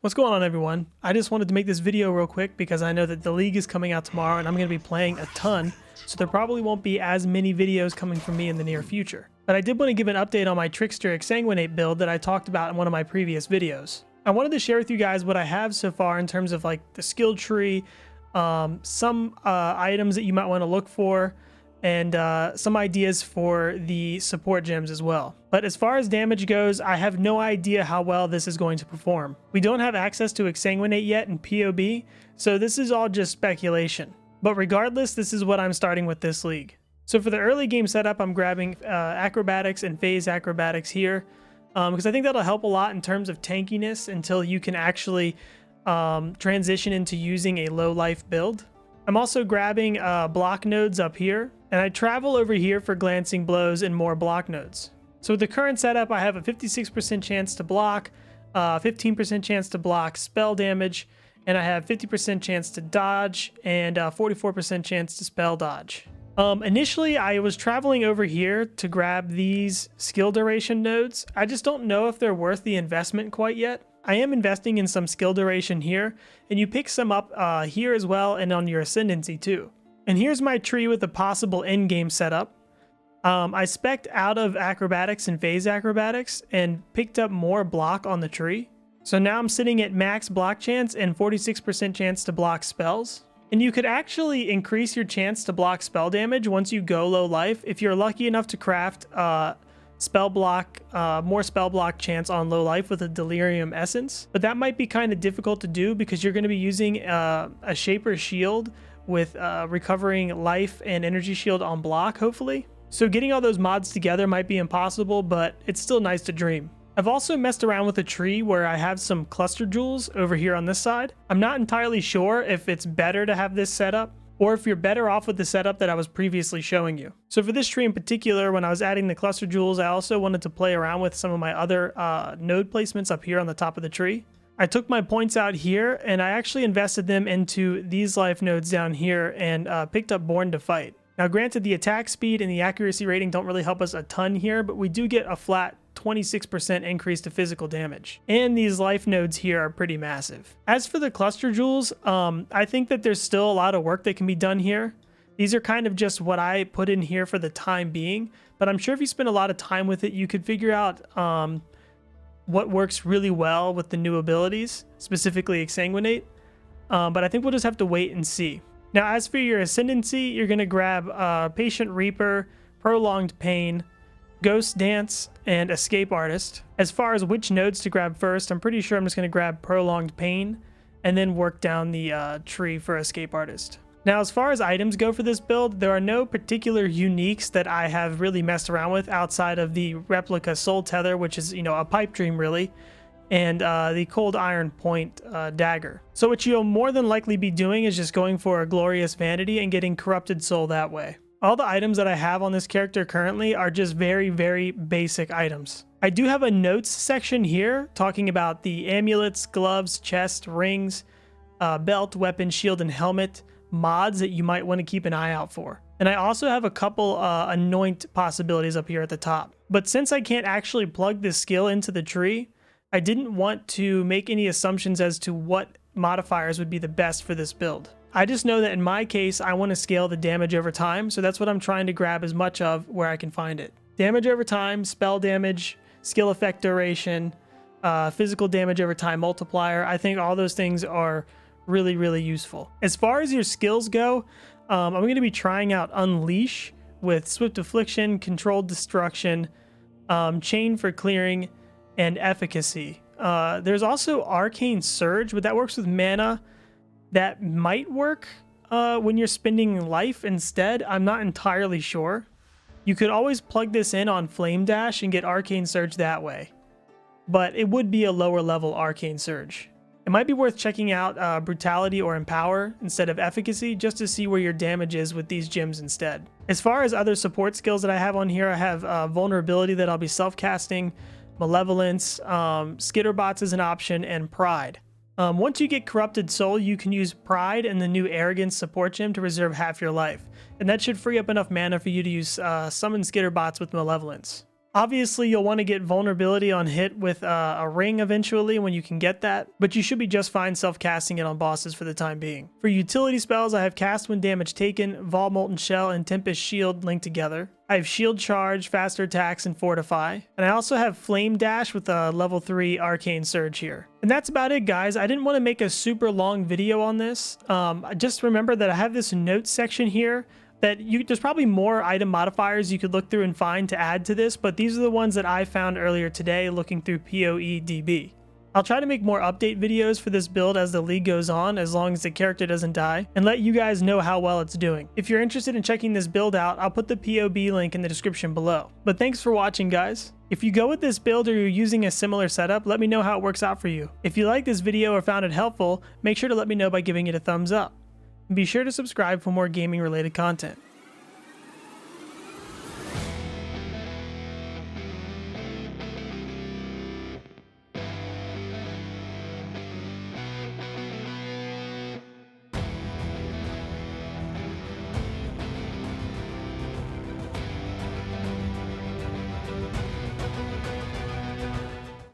What's going on, everyone? I just wanted to make this video real quick because I know that the league is coming out tomorrow and I'm going to be playing a ton, so there probably won't be as many videos coming from me in the near future. But I did want to give an update on my Trickster Exsanguinate build that I talked about in one of my previous videos. I wanted to share with you guys what I have so far in terms of like the skill tree, some items that you might want to look for, and some ideas for the support gems as well. But as far as damage goes, I have no idea how well this is going to perform. We don't have access to Exsanguinate yet in POB, so this is all just speculation. But regardless, this is what I'm starting with this league. So for the early game setup, I'm grabbing acrobatics and phase acrobatics here, because I think that'll help a lot in terms of tankiness until you can actually transition into using a low life build. I'm also grabbing block nodes up here, and I travel over here for glancing blows and more block nodes. So with the current setup, I have a 56% chance to block, 15% chance to block spell damage, and I have 50% chance to dodge and 44% chance to spell dodge. Initially, I was traveling over here to grab these skill duration nodes. I just don't know if they're worth the investment quite yet. I am investing in some skill duration here, and you pick some up here as well and on your ascendancy too. And here's my tree with a possible end game setup. I spec'd out of acrobatics and phase acrobatics and picked up more block on the tree. So now I'm sitting at max block chance and 46% chance to block spells. And you could actually increase your chance to block spell damage once you go low life if you're lucky enough to craft spell block, more spell block chance on low life with a delirium essence. But that might be kind of difficult to do because you're going to be using a shaper shield with recovering life and energy shield on block, hopefully. So getting all those mods together might be impossible, but it's still nice to dream. I've also messed around with a tree where I have some cluster jewels over here on this side. I'm not entirely sure if it's better to have this setup or if you're better off with the setup that I was previously showing you. So for this tree in particular, when I was adding the cluster jewels, I also wanted to play around with some of my other node placements up here on the top of the tree. I took my points out here and I actually invested them into these life nodes down here and picked up Born to Fight. Now granted, the attack speed and the accuracy rating don't really help us a ton here, but we do get a flat 26% increase to physical damage. And these life nodes here are pretty massive. As for the cluster jewels, I think that there's still a lot of work that can be done here. These are kind of just what I put in here for the time being, but I'm sure if you spend a lot of time with it, you could figure out what works really well with the new abilities, specifically Exsanguinate. But I think we'll just have to wait and see. Now, as for your ascendancy, you're going to grab Patient Reaper, Prolonged Pain, Ghost Dance, and Escape Artist. As far as which nodes to grab first, I'm pretty sure I'm just going to grab Prolonged Pain and then work down the tree for Escape Artist. Now, as far as items go for this build, there are no particular uniques that I have really messed around with outside of the replica Soul Tether, which is, a pipe dream really, and the Cold Iron Point dagger. So what you'll more than likely be doing is just going for a Glorious Vanity and getting Corrupted Soul that way. All the items that I have on this character currently are just very, very basic items. I do have a notes section here talking about the amulets, gloves, chest, rings, belt, weapon, shield, and helmet mods that you might want to keep an eye out for. And I also have a couple anoint possibilities up here at the top. But since I can't actually plug this skill into the tree, I didn't want to make any assumptions as to what modifiers would be the best for this build. I just know that in my case, I want to scale the damage over time, so that's what I'm trying to grab as much of where I can find it. Damage over time, spell damage, skill effect duration, physical damage over time multiplier. I think all those things are really, really useful. As far as your skills go, I'm going to be trying out Unleash with Swift Affliction, Controlled Destruction, Chain for Clearing, and Efficacy. There's also Arcane Surge, but that works with mana. That might work when you're spending life instead. I'm not entirely sure. You could always plug this in on Flame Dash and get Arcane Surge that way, but it would be a lower level Arcane Surge. It might be worth checking out Brutality or Empower instead of Efficacy just to see where your damage is with these gems instead. As far as other support skills that I have on here, I have Vulnerability that I'll be self-casting, Malevolence, Skitterbots is an option, and Pride. Once you get Corrupted Soul, you can use Pride and the new Arrogance support gem to reserve half your life, and that should free up enough mana for you to use Summon Skitterbots with Malevolence. Obviously, you'll want to get vulnerability on hit with a ring eventually when you can get that, but you should be just fine self-casting it on bosses for the time being. For utility spells, I have Cast When Damage Taken, Vol Molten Shell, and Tempest Shield linked together. I have Shield Charge, Faster Attacks, and Fortify. And I also have Flame Dash with a level 3 Arcane Surge here. And that's about it, guys. I didn't want to make a super long video on this. Just remember that I have this notes section here that there's probably more item modifiers you could look through and find to add to this, but these are the ones that I found earlier today looking through PoEDB. I'll try to make more update videos for this build as the league goes on, as long as the character doesn't die, and let you guys know how well it's doing. If you're interested in checking this build out, I'll put the POB link in the description below. But thanks for watching, guys. If you go with this build or you're using a similar setup, let me know how it works out for you. If you like this video or found it helpful, make sure to let me know by giving it a thumbs up. And be sure to subscribe for more gaming related content.